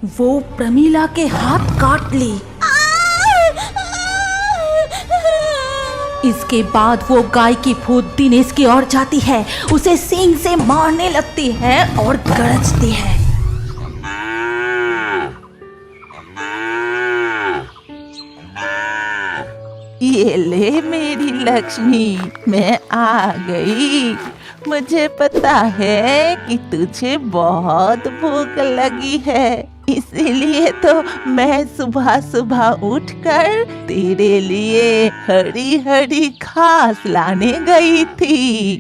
वो प्रमीला के हाथ काट ली। इसके बाद वो गाय की फूट दिनेश की ओर जाती है, उसे सींग से मारने लगती है और गरजती है। ये ले मेरी लक्ष्मी, मैं आ गई। मुझे पता है कि तुझे बहुत भूख लगी है, इसीलिए तो मैं सुबह सुबह उठकर तेरे लिए हरी हरी घास लाने गई थी।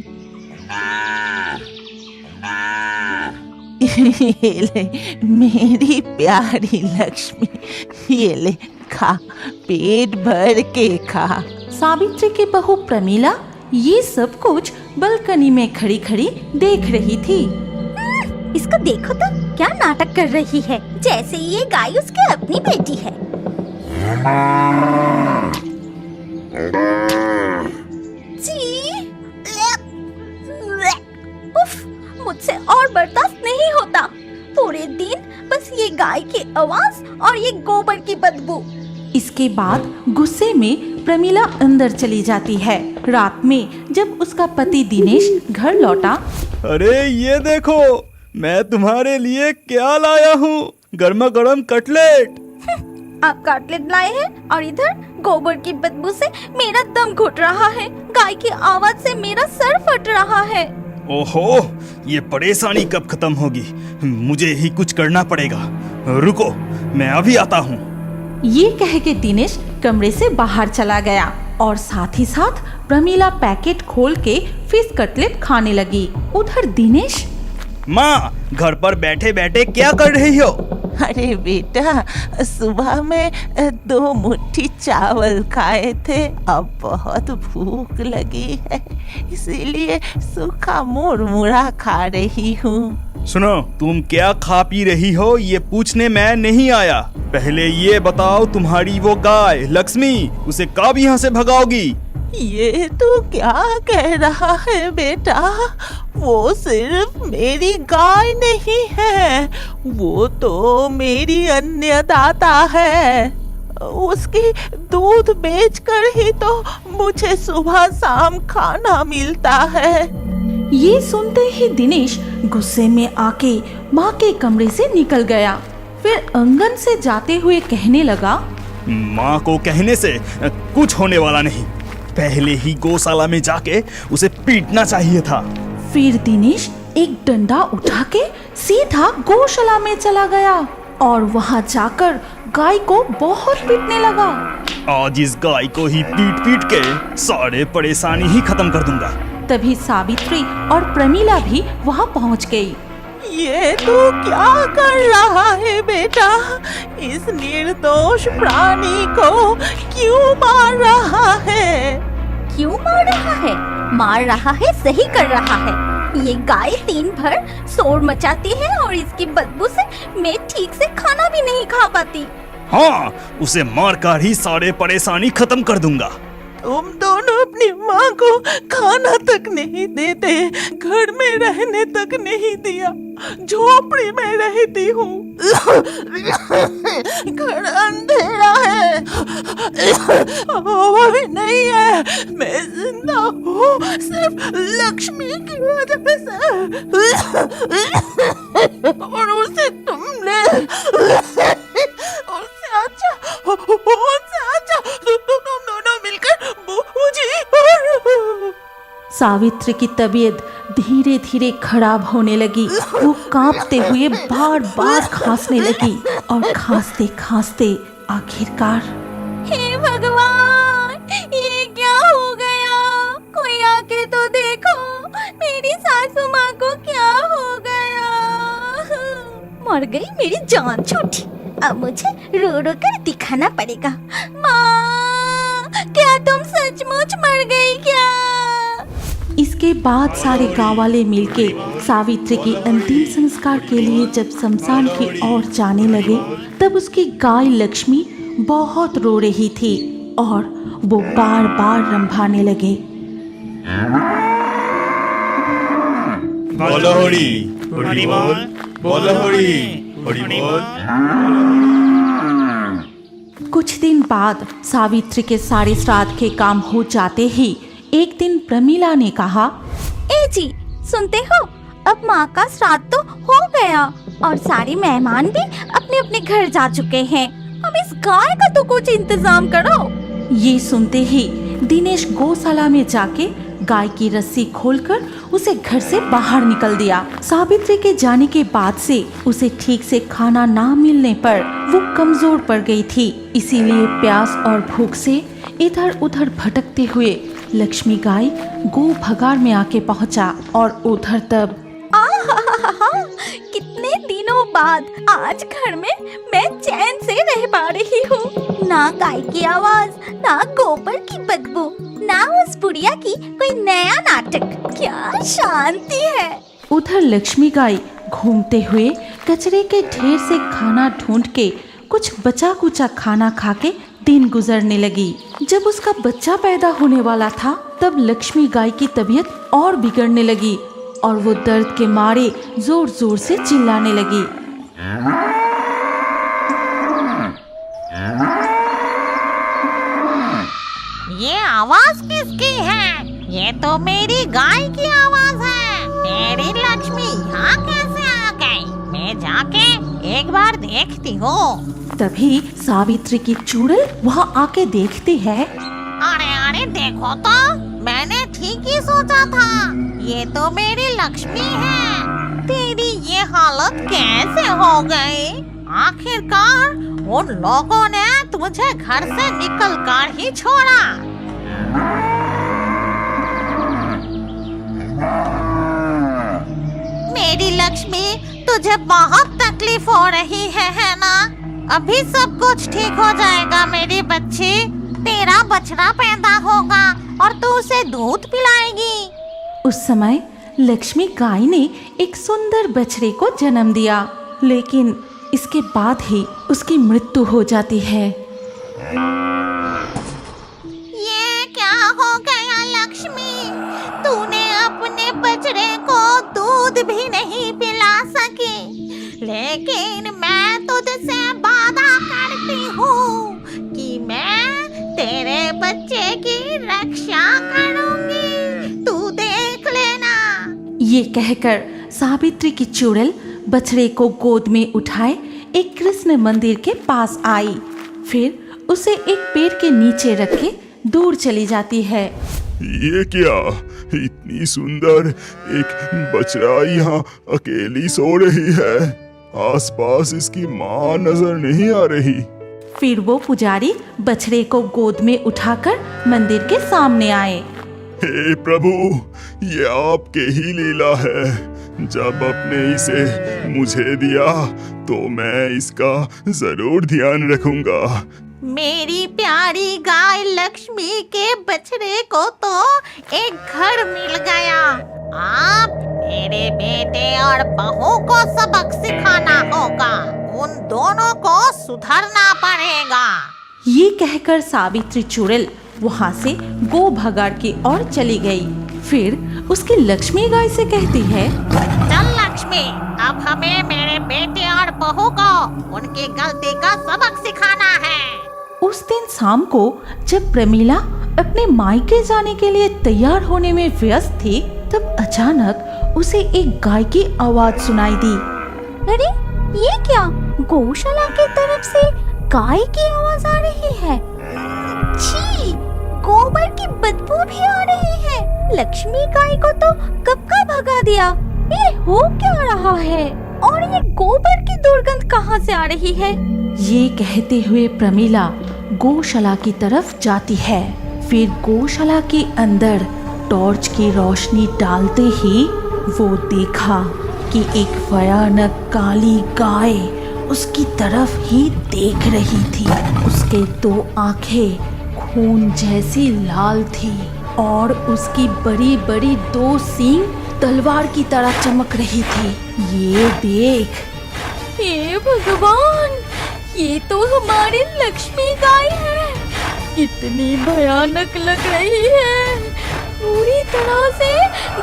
ये ले मेरी प्यारी लक्ष्मी, ये ले खा, पेट भर के खा। सावित्री की बहू प्रमीला ये सब कुछ बालकनी में खड़ी खड़ी देख रही थी। इसको देखो तो क्या नाटक कर रही है, जैसे ये गाय उसकी अपनी बेटी है। उफ, मुझसे और बर्दाश्त नहीं होता। पूरे दिन बस ये गाय की आवाज और ये गोबर की बदबू। इसके बाद गुस्से में प्रमीला अंदर चली जाती है। रात में जब उसका पति दिनेश घर लौटा, अरे ये देखो, मैं तुम्हारे लिए क्या लाया हूँ, गर्मा गर्म कटलेट। आप कटलेट लाए हैं और इधर गोबर की बदबू से मेरा दम घुट रहा है, गाय की आवाज से मेरा सर फट रहा है। ओहो, ये परेशानी कब खत्म होगी? मुझे ही कुछ करना पड़ेगा। रुको, मैं अभी आता हूँ। ये कह के दिनेश कमरे से बाहर चला गया और साथ ही साथ प्रमीला पैकेट खोल के फिश कटलेट खाने लगी। उधर दिनेश, माँ, घर पर बैठे बैठे क्या कर रही हो? अरे बेटा, सुबह में 2 मुट्ठी चावल खाए थे, अब बहुत भूख लगी है, इसीलिए सूखा मुरमुरा खा रही हूँ। सुनो, तुम क्या खा पी रही हो ये पूछने मैं नहीं आया। पहले ये बताओ, तुम्हारी वो गाय लक्ष्मी, उसे कब यहाँ से भगाओगी? ये तो क्या कह रहा है बेटा, वो सिर्फ मेरी गाय नहीं है, वो तो मेरी अन्नदाता है। उसकी दूध बेचकर ही तो मुझे सुबह शाम खाना मिलता है। ये सुनते ही दिनेश गुस्से में आके माँ के कमरे से निकल गया। फिर आंगन से जाते हुए कहने लगा, माँ को कहने से कुछ होने वाला नहीं, पहले ही गौशाला में जाके उसे पीटना चाहिए था। फिर दिनेश एक डंडा उठा के सीधा गौशाला में चला गया और वहाँ जाकर गाय को बहुत पीटने लगा। आज इस गाय को ही पीट पीट के सारे परेशानी ही खत्म कर दूंगा। तभी सावित्री और प्रमीला भी वहाँ पहुँच गई। ये तो क्या कर रहा है बेटा, इस निर्दोष प्राणी को क्यों मार रहा है? क्यों मार रहा है? मार रहा है, सही कर रहा है। ये गाय दिन भर शोर मचाती है और इसकी बदबू से मैं ठीक से खाना भी नहीं खा पाती। हाँ, उसे मार कर ही सारे परेशानी खत्म कर दूंगा। तुम दोनों अपनी माँ को खाना तक नहीं देते, घर में रहने तक नहीं दिया, झोपड़ी में रहती हूँ। घर अंधेरा है, हवा भी नहीं है, मैं जिंदा हूँ सिर्फ लक्ष्मी की वजह से। और उसे तुमने तुम दोनों मिलकर मुझे। सावित्री की तबीयत धीरे धीरे खराब होने लगी। वो कांपते हुए बार बार खांसने लगी और खांसते खांसते आखिरकार, हे भगवान, ये क्या हो गया? कोई आके तो देखो, मेरी सासू माँ को क्या हो गया? मर गई मेरी जान छोटी, अब मुझे रो रो कर दिखाना पड़ेगा। माँ, क्या तुम सचमुच मर गई क्या? इसके बाद सारे गांव वाले मिलके सावित्री की अंतिम संस्कार के लिए जब शमशान की ओर जाने लगे, तब उसकी गाय लक्ष्मी बहुत रो रही थी और वो बार बार रंभाने लगे। बोलो होड़ी, होड़ी बोल, बोलो होड़ी, हरि बोल। कुछ दिन बाद सावित्री के सारे श्राद्ध के काम हो जाते ही एक दिन प्रमीला ने कहा, ए जी, सुनते हो, अब माँ का श्राद्ध तो हो गया और सारे मेहमान भी अपने अपने घर जा चुके हैं। अब इस गाय का तो कुछ इंतजाम करो। ये सुनते ही दिनेश गौशाला में जाके गाय की रस्सी खोलकर उसे घर से बाहर निकल दिया। सावित्री के जाने के बाद से उसे ठीक से खाना ना मिलने पर वो कमजोर पड़ गई थी। इसीलिए प्यास और भूख से इधर उधर भटकते हुए लक्ष्मी गाय गो भगार में आके पहुंचा और उधर तब कितने दिनों बाद आज घर में मैं चैन से रह पा रही हूँ। ना गाय की आवाज, ना गोबर की बदबू, ना उस बुढ़िया की कोई नया नाटक। क्या शांति है। उधर लक्ष्मी गाय घूमते हुए कचरे के ढेर से खाना ढूंढ के कुछ बचा कुचा खाना खाके दिन गुजरने लगी। जब उसका बच्चा पैदा होने वाला था तब लक्ष्मी गाय की तबीयत और बिगड़ने लगी और वो दर्द के मारे जोर जोर से चिल्लाने लगी। ये आवाज किसकी है? ये तो मेरी गाय की आवाज है। मेरी लक्ष्मी यहाँ कैसे आ गई? मैं जाके एक बार देखती हूँ। तभी सावित्री की चुड़ैल वहाँ आके देखती है। अरे अरे देखो तो, मैंने ठीक ही सोचा था, ये तो मेरी लक्ष्मी है। तेरी ये हालत कैसे हो गई? आखिरकार उन लोगों ने तुझे घर से निकल कर ही छोड़ा। मेरी लक्ष्मी, तुझे बहुत तकलीफ हो रही है ना? अभी सब कुछ ठीक हो जाएगा मेरी बच्ची। तेरा बछड़ा पैदा होगा और तू उसे दूध पिलाएगी। उस समय लक्ष्मी गाय ने एक सुंदर बछड़े को जन्म दिया, लेकिन इसके बाद ही उसकी मृत्यु हो जाती है। ये क्या हो गया लक्ष्मी? तूने अपने बछड़े को दूध भी नहीं पिला सकी। लेकिन मैं तुझसे वादा करती हूँ कि मैं तेरे बच्चे की रक्षा करूंगी। तू देख लेना। ये कहकर सावित्री की चुड़ैल बछड़े को गोद में उठाए एक कृष्ण मंदिर के पास आई। फिर उसे एक पेड़ के नीचे रख के दूर चली जाती है। ये क्या, इतनी सुंदर एक बछड़ा यहाँ अकेली सो रही है। आसपास इसकी माँ नजर नहीं आ रही। फिर वो पुजारी बछड़े को गोद में उठाकर मंदिर के सामने आए। हे प्रभु, ये आपके ही लीला है। जब आपने इसे मुझे दिया तो मैं इसका जरूर ध्यान रखूंगा। मेरी प्यारी गाय लक्ष्मी के बछड़े को तो एक घर मिल गया। आप मेरे बेटे और बहू को सबक सिखाना होगा। उन दोनों को सुधरना पड़ेगा। ये कहकर सावित्री चुड़ैल वहाँ से गो भगार की ओर चली गई। फिर उसकी लक्ष्मी गाय से कहती है, चल लक्ष्मी, अब हमें मेरे बेटे और बहू को उनकी गलती का सबक सिखाना है। उस दिन शाम को जब प्रमीला अपने मायके जाने के लिए तैयार होने में व्यस्त थी, तब अचानक उसे एक गाय की आवाज सुनाई दी। अरे ये क्या? गौशाला की तरफ से गाय की आवाज आ रही है। छी, गोबर की बदबू भी आ रही है। लक्ष्मी गाय को तो कब का भगा दिया। ये हो क्या रहा है? और ये गोबर की दुर्गंध कहाँ से आ रही है? ये कहते हुए प्रमीला गौशाला की तरफ जाती है। फिर गौशाला के अंदर टॉर्च की रोशनी डालते ही वो देखा कि एक भयानक काली गाय उसकी तरफ ही देख रही थी। उसके दो आंखें खून जैसी लाल थी और उसकी बड़ी बड़ी दो सींग तलवार की तरह चमक रही थी। ये देख, हे भगवान, ये तो हमारी लक्ष्मी गाय है। कितनी भयानक लग रही है, पूरी तरह से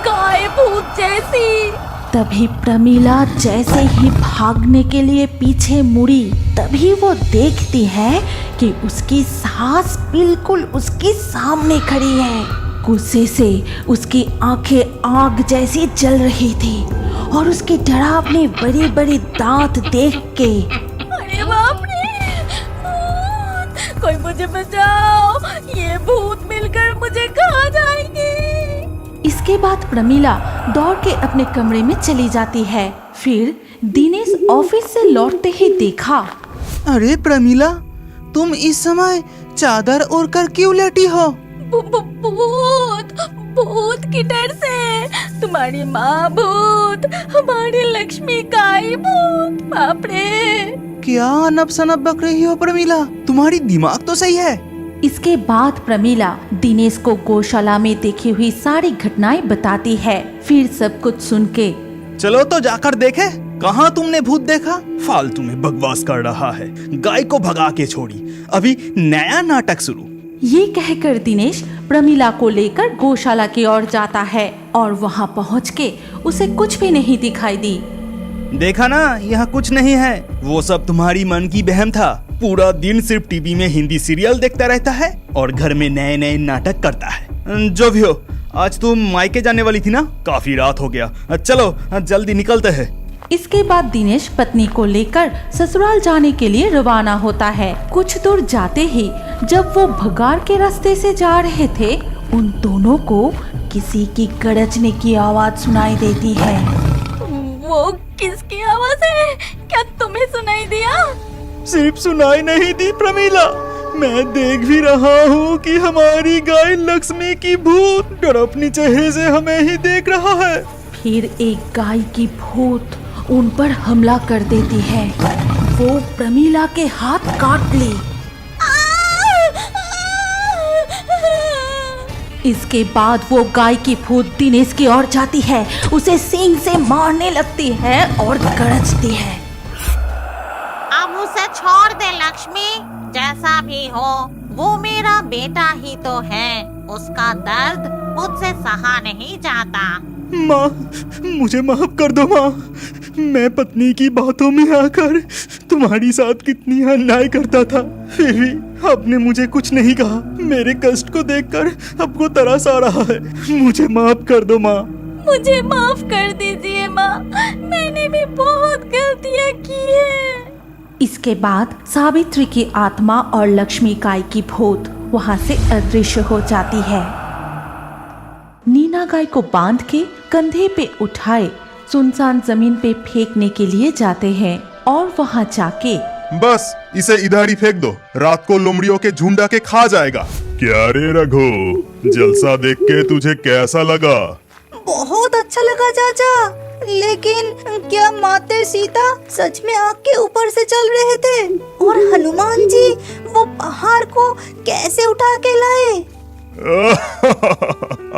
गाय भूत जैसी। तभी प्रमीला जैसे ही भागने के लिए पीछे मुड़ी, तभी वो देखती है कि उसकी सास बिल्कुल उसके सामने खड़ी है। गुस्से से उसकी आंखें आग जैसी जल रही थी और उसके डरावने बड़े बड़े दांत देख के अरे बाप रे, भूत! कोई मुझे बचाओ, ये भूत मिलकर मुझे खा जाएंगे। इसके बाद प्रमीला दौड़ के अपने कमरे में चली जाती है। फिर दिनेश ऑफिस से लौटते ही देखा। अरे प्रमीला, तुम इस समय चादर ओढ़ कर क्यों लेटी हो? भूत भूत की डर से तुम्हारी माँ भूत, हमारी लक्ष्मी काई भूत। बाप रे, क्या अनब शनब बक रही हो प्रमीला? तुम्हारी दिमाग तो सही है। इसके बाद प्रमीला दिनेश को गौशाला में देखी हुई सारी घटनाएं बताती है। फिर सब कुछ सुन के चलो तो जाकर देखे, कहाँ तुमने भूत देखा? फालतू में बकवास कर रहा है, गाय को भगा के छोड़ी, अभी नया नाटक शुरू। ये कहकर दिनेश प्रमीला को लेकर गौशाला की ओर जाता है और वहाँ पहुँच के उसे कुछ भी नहीं दिखाई दी। देखा ना, यहाँ कुछ नहीं है, वो सब तुम्हारी मन की बहम था। पूरा दिन सिर्फ टीवी में हिंदी सीरियल देखता रहता है और घर में नए नए नाटक करता है। जो भी हो, आज तुम मायके जाने वाली थी ना, काफी रात हो गया, चलो जल्दी निकलते हैं। इसके बाद दिनेश पत्नी को लेकर ससुराल जाने के लिए रवाना होता है। कुछ दूर जाते ही जब वो भगार के रास्ते से जा रहे थे, उन दोनों को किसी की गरजने की आवाज सुनाई देती है। वो किसकी आवाज है? क्या तुम्हें सुनाई दिया? सिर्फ सुनाई नहीं दी प्रमीला, मैं देख भी रहा हूँ कि हमारी गाय लक्ष्मी की भूत डर अपनी चेहरे से हमें ही देख रहा है। फिर एक गाय की भूत उन पर हमला कर देती है। वो प्रमीला के हाथ काट ली। इसके बाद वो गाय की भूत दिनेश की ओर जाती है, उसे सींग से मारने लगती है और गरजती है। अब उसे छोड़ दे लक्ष्मी, जैसा भी हो वो मेरा बेटा ही तो है। उसका दर्द मुझसे सहा नहीं जाता। माँ, मुझे माफ कर दो माँ, मैं पत्नी की बातों में आकर तुम्हारी साथ कितनी अन्याय करता था, फिर भी आपने मुझे कुछ नहीं कहा। मेरे कष्ट को देखकर आपको तरस आ रहा है, मुझे माफ कर दो माँ। मुझे माफ कर दीजिए माँ, मैंने भी बहुत गलतियाँ की है। इसके बाद सावित्री की आत्मा और लक्ष्मी गाय की भूत वहाँ से अदृश्य हो जाती है। नीना गाय को बांध के कंधे पे उठाए सुनसान जमीन पे फेंकने के लिए जाते हैं और वहाँ जाके बस इसे इधर ही फेंक दो, रात को लोमड़ियों के झुंड आके खा जाएगा। क्या रे रघु, जलसा देख के तुझे कैसा लगा? बहुत अच्छा लगा चाचा, लेकिन क्या माते सीता सच में आग के ऊपर से चल रहे थे? और हनुमान जी वो पहाड़ को कैसे उठा के लाए?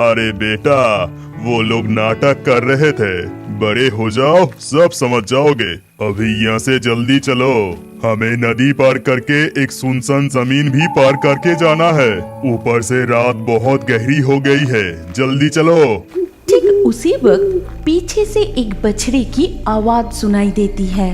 अरे बेटा, वो लोग नाटक कर रहे थे, बड़े हो जाओ सब समझ जाओगे। अभी यहाँ से जल्दी चलो, हमें नदी पार करके एक सुनसान जमीन भी पार करके जाना है। ऊपर से रात बहुत गहरी हो गई है, जल्दी चलो। ठीक उसी वक्त पीछे से एक बछड़े की आवाज सुनाई देती है।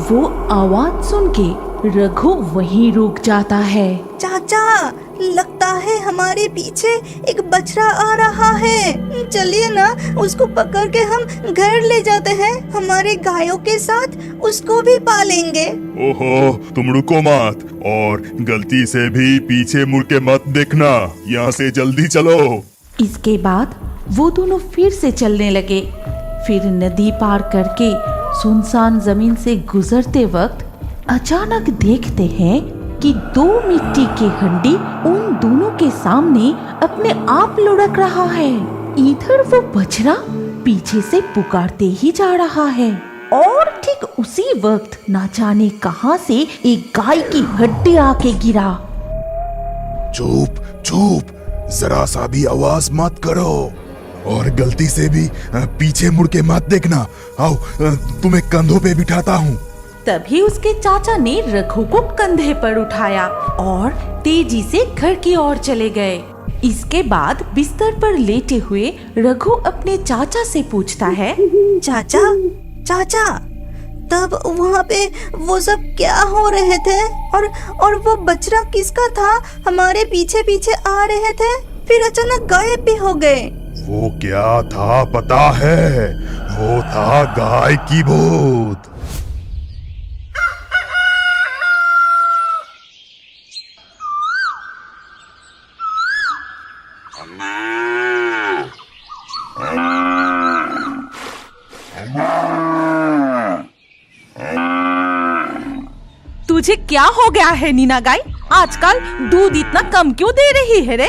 वो आवाज सुन के रघु वहीं रुक जाता है। चाचा, लगता है हमारे पीछे एक बछड़ा आ रहा है। चलिए ना, उसको पकड़ के हम घर ले जाते हैं, हमारे गायों के साथ उसको भी पालेंगे। ओहो, तुम रुको मत और गलती से भी पीछे मुड़ के मत देखना, यहाँ से जल्दी चलो। इसके बाद वो दोनों फिर से चलने लगे। फिर नदी पार करके सुनसान जमीन से गुजरते वक्त अचानक देखते हैं कि दो मिट्टी की हंडी उन दोनों के सामने अपने आप लुढ़क रहा है। इधर वो बछड़ा पीछे से पुकारते ही जा रहा है और ठीक उसी वक्त ना जाने कहां से एक गाय की हड्डी आके गिरा। चुप चुप, जरा सा भी आवाज मत करो और गलती से भी पीछे मुड़ के मत देखना। आओ, तुम्हें कंधों पे बिठाता हूँ। तभी उसके चाचा ने रघु को कंधे पर उठाया और तेजी से घर की ओर चले गए। इसके बाद बिस्तर पर लेटे हुए रघु अपने चाचा से पूछता है, चाचा चाचा, तब वहाँ पे वो सब क्या हो रहे थे? और वो बछड़ा किसका था? हमारे पीछे पीछे आ रहे थे, फिर अचानक गायब भी हो गए। वो क्या था पता है? वो था गाय की भूत। तुझे क्या हो गया है नीना गाय? आजकल दूध इतना कम क्यों दे रही है रे?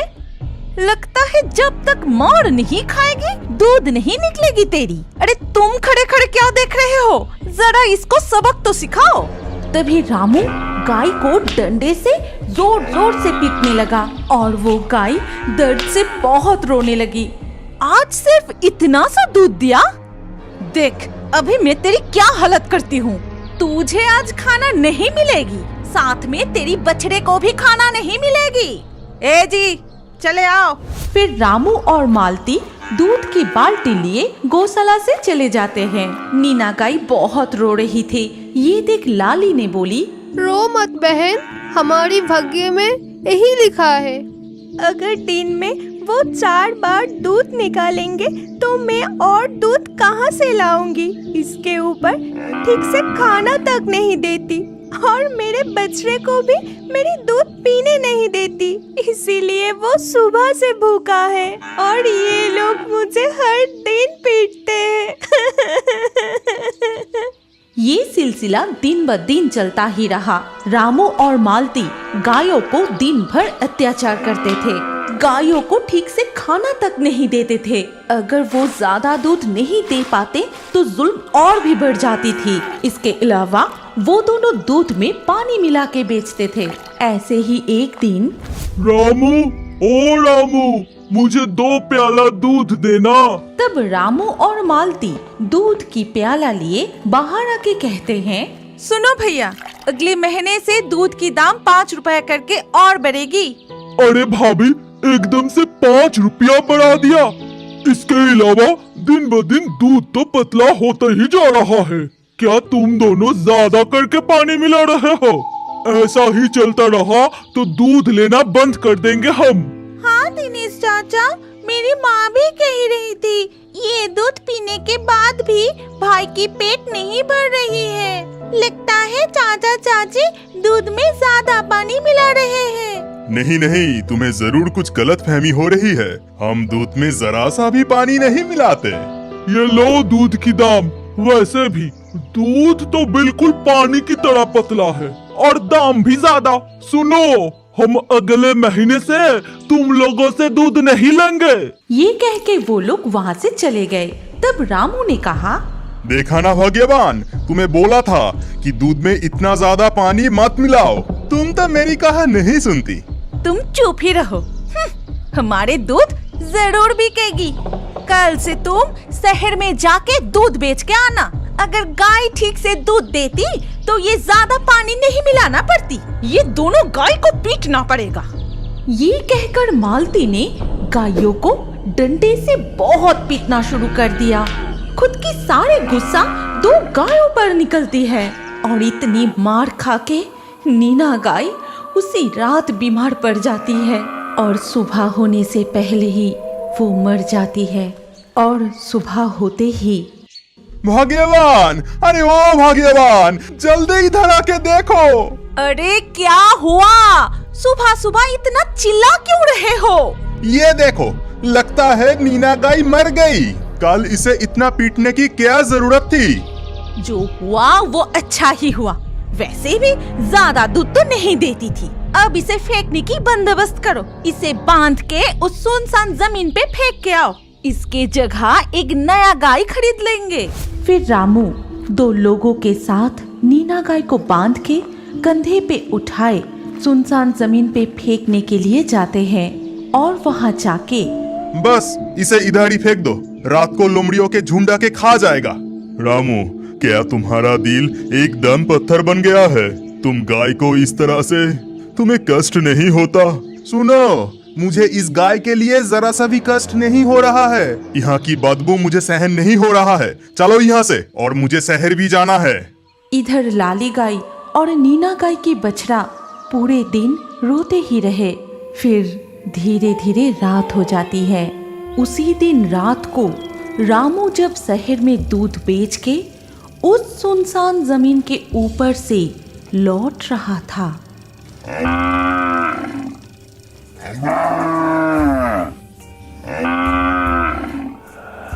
लगता है जब तक मार नहीं खाएगी दूध नहीं निकलेगी तेरी। अरे तुम खड़े खड़े क्या देख रहे हो? जरा इसको सबक तो सिखाओ। तभी रामू गाय को डंडे से जोर जोर से पीटने लगा और वो गाय दर्द से बहुत रोने लगी। आज सिर्फ इतना सा दूध दिया? देख अभी मैं तेरी क्या हालत करती हूँ। तुझे आज खाना नहीं मिलेगी, साथ में तेरी बछड़े को भी खाना नहीं मिलेगी। ए जी चले आओ। फिर रामू और मालती दूध की बाल्टी लिए गौशाला से चले जाते हैं। नीना गाय बहुत रो रही थी। ये देख लाली ने बोली, रो मत बहन, हमारी भाग्य में यही लिखा है। अगर दिन में वो 4 बार दूध निकालेंगे तो मैं और दूध कहाँ से लाऊंगी? इसके ऊपर ठीक से खाना तक नहीं देती और मेरे बछड़े को भी मेरी दूध पीने नहीं देती, इसीलिए वो सुबह से भूखा है और ये लोग मुझे हर दिन पीटते हैं। ये सिलसिला दिन ब दिन चलता ही रहा। रामू और मालती गायों को दिन भर अत्याचार करते थे। गायों को ठीक से खाना तक नहीं देते थे। अगर वो ज्यादा दूध नहीं दे पाते तो जुल्म और भी बढ़ जाती थी। इसके अलावा वो दोनों दूध में पानी मिला के बेचते थे। ऐसे ही एक दिन, रामू, ओ रामू, मुझे 2 प्याला दूध देना। तब रामू और मालती दूध की प्याला लिए बाहर आके कहते हैं, सुनो भैया, अगले महीने से दूध की दाम 5 रुपए करके और बढ़ेगी। अरे भाभी, एकदम से 5 रुपया बढ़ा दिया। इसके अलावा दिन ब दिन दूध तो पतला होता ही जा रहा है। क्या तुम दोनों ज्यादा करके पानी मिला रहे हो? ऐसा ही चलता रहा तो दूध लेना बंद कर देंगे हम। हाँ दिनेश चाचा, मेरी माँ भी कह रही थी ये दूध पीने के बाद भी भाई की पेट नहीं भर रही है। लगता है चाचा चाची दूध में ज्यादा पानी मिला रहे हैं। नहीं नहीं, तुम्हें जरूर कुछ गलत फहमी हो रही है। हम दूध में जरा सा भी पानी नहीं मिलाते। ये लो दूध की दाम। वैसे भी दूध तो बिल्कुल पानी की तरह पतला है और दाम भी ज्यादा। सुनो, हम अगले महीने से तुम लोगों से दूध नहीं लेंगे। ये कह के वो लोग वहाँ से चले गए। तब रामू ने कहा, देखा ना भाग्यवान, तुम्हें बोला था कि दूध में इतना ज्यादा पानी मत मिलाओ। तुम तो मेरी कहा नहीं सुनती। तुम चुप ही रहो। हमारे दूध जरूर बिकेगी। कल से तुम शहर में जाके दूध बेच के आना। अगर गाय ठीक से दूध देती तो ये ज्यादा पानी नहीं मिलाना पड़ती। ये दोनों गाय को पीटना पड़ेगा। ये कहकर मालती ने गायों को डंडे से बहुत पीटना शुरू कर दिया। खुद की सारी गुस्सा 2 गायों पर निकलती है और इतनी मार खा के नीना गाय उसी रात बीमार पड़ जाती है और सुबह होने से पहले ही वो मर जाती है। और सुबह होते ही, भाग्यवान, अरे ओ भाग्यवान, जल्दी इधर आके देखो। अरे क्या हुआ? सुबह सुबह इतना चिल्ला क्यों रहे हो? ये देखो, लगता है नीना गाय मर गई। कल इसे इतना पीटने की क्या जरूरत थी? जो हुआ वो अच्छा ही हुआ। वैसे भी ज्यादा दूध तो नहीं देती थी। अब इसे फेंकने की बंदोबस्त करो। इसे बांध के उस सुनसान जमीन पे फेंक के आओ। इसके जगह एक नया गाय खरीद लेंगे। फिर रामू 2 लोगों के साथ नीना गाय को बांध के कंधे पे उठाए सुनसान जमीन पे फेंकने के लिए जाते हैं और वहाँ जाके, बस इसे इधर ही फेंक दो, रात को लोमड़ियों के झुंड आके खा जाएगा। रामू, क्या तुम्हारा दिल एकदम पत्थर बन गया है? तुम गाय को इस तरह से, तुम्हें कष्ट नहीं होता? सुनो, मुझे इस गाय के लिए जरा सा भी कष्ट नहीं हो रहा है। यहाँ की बदबू मुझे सहन नहीं हो रहा है। चलो यहाँ से, और मुझे शहर भी जाना है। इधर लाली गाय और नीना गाय की बछड़ा पूरे दिन रोते ही रहे। फिर धीरे धीरे रात हो जाती है। उसी दिन रात को रामू जब शहर में दूध बेच के उस सुनसान जमीन के ऊपर से लौट रहा था,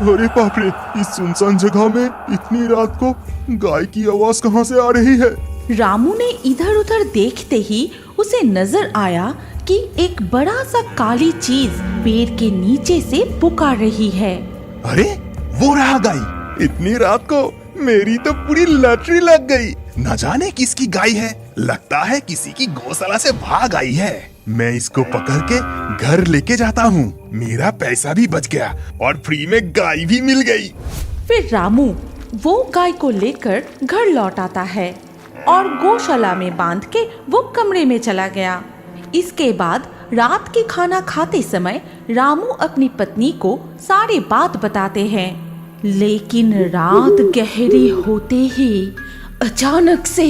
अरे बाप रे, इस सुनसान जगह में इतनी रात को गाय की आवाज कहाँ से आ रही है? रामू ने इधर उधर देखते ही उसे नजर आया कि एक बड़ा सा काली चीज पेड़ के नीचे से पुकार रही है। अरे वो रहा गाय। इतनी रात को मेरी तो पूरी लॉटरी लग गई। न जाने किसकी गाय है, लगता है किसी की गौशाला से भाग आई है। मैं इसको पकड़ के घर लेके जाता हूँ। मेरा पैसा भी बच गया और फ्री में गाय भी मिल गई। फिर रामू वो गाय को लेकर घर लौट आता है और गौशाला में बांध के वो कमरे में चला गया। इसके बाद रात के खाना खाते समय रामू अपनी पत्नी को सारी बात बताते हैं, लेकिन रात गहरी होते ही अचानक से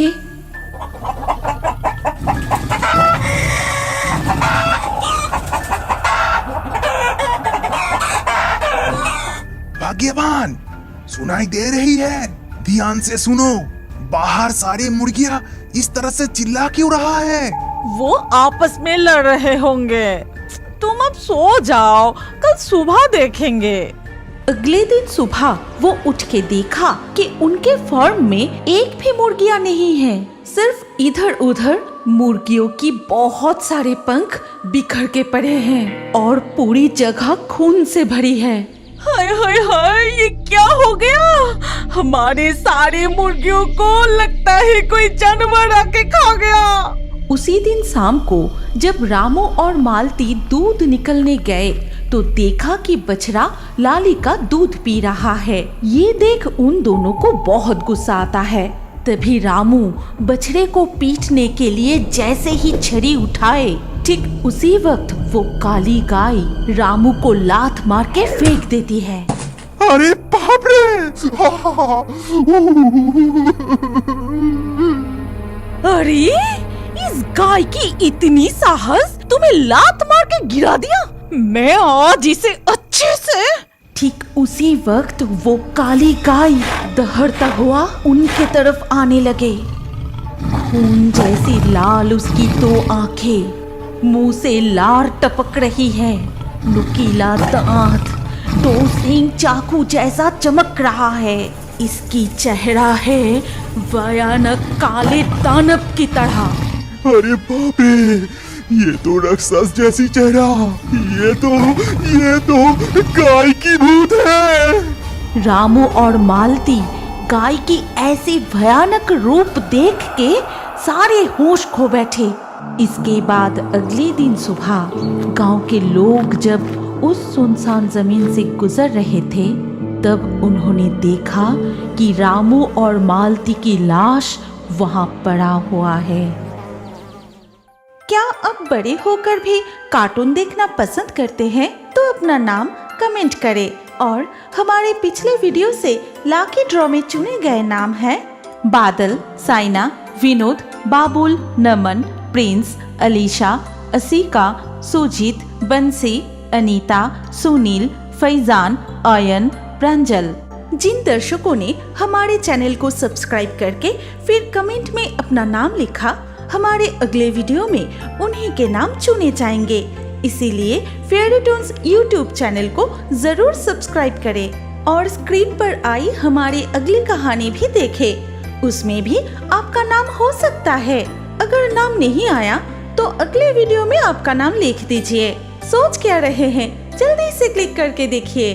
भाग्यवान, सुनाई दे रही है? ध्यान से सुनो। बाहर सारी मुर्गियां इस तरह से चिल्ला क्यों रहा है? वो आपस में लड़ रहे होंगे। तुम अब सो जाओ, कल सुबह देखेंगे। अगले दिन सुबह वो उठ के देखा कि उनके फार्म में एक भी मुर्गियां नहीं है। सिर्फ इधर उधर मुर्गियों की बहुत सारे पंख बिखर के पड़े हैं और पूरी जगह खून से भरी है। हाय हाय हाय, ये क्या हो गया? हमारे सारे मुर्गियों को लगता है कोई जानवर आके खा गया। उसी दिन शाम को जब रामू और मालती दूध निकलने गए तो देखा कि बछड़ा लाली का दूध पी रहा है। ये देख उन दोनों को बहुत गुस्सा आता है। तभी रामू बछड़े को पीटने के लिए जैसे ही छड़ी उठाए, ठीक उसी वक्त वो काली गाय रामू को लात मार के फेंक देती है। अरे बाप रे! अरे इस गाय की इतनी साहस, तुम्हें लात मार के गिरा दिया। मैं आज इसे अच्छे से। ठीक उसी वक्त वो काली गाय दहड़ता हुआ उनके तरफ आने लगे। खून जैसी लाल उसकी दो आंखें, मुंह से लार टपक रही है, नुकीला दांत, दो सींग चाकू जैसा चमक रहा है। इसकी चेहरा है भयानक काले दानव की तरह। अरे बाप रे, ये तो राक्षस जैसी चेहरा। ये तो गाय की भूत है। रामू और मालती गाय की ऐसी भयानक रूप देख के सारे होश खो बैठे। इसके बाद अगले दिन सुबह गांव के लोग जब उस सुनसान जमीन से गुजर रहे थे, तब उन्होंने देखा कि रामू और मालती की लाश वहां पड़ा हुआ है। क्या आप बड़े होकर भी कार्टून देखना पसंद करते हैं? तो अपना नाम कमेंट करें और हमारे पिछले वीडियो से लाकी ड्रॉ में चुने गए नाम हैं बादल, साइना, विनोद, बाबुल, नमन, प्रिंस, अलीशा, असीका, सुजीत, बंसी, अनीता, सुनील, फैजान, आयन, प्रांजल। जिन दर्शकों ने हमारे चैनल को सब्सक्राइब करके फिर कमेंट में अपना नाम लिखा, हमारे अगले वीडियो में उन्हीं के नाम चुने जाएंगे। इसीलिए फेयरी टून्स यूट्यूब चैनल को जरूर सब्सक्राइब करें और स्क्रीन पर आई हमारी अगली कहानी भी देखें। उसमें भी आपका नाम हो सकता है। अगर नाम नहीं आया तो अगले वीडियो में आपका नाम लिख दीजिए। सोच क्या रहे हैं? जल्दी से क्लिक करके देखिए।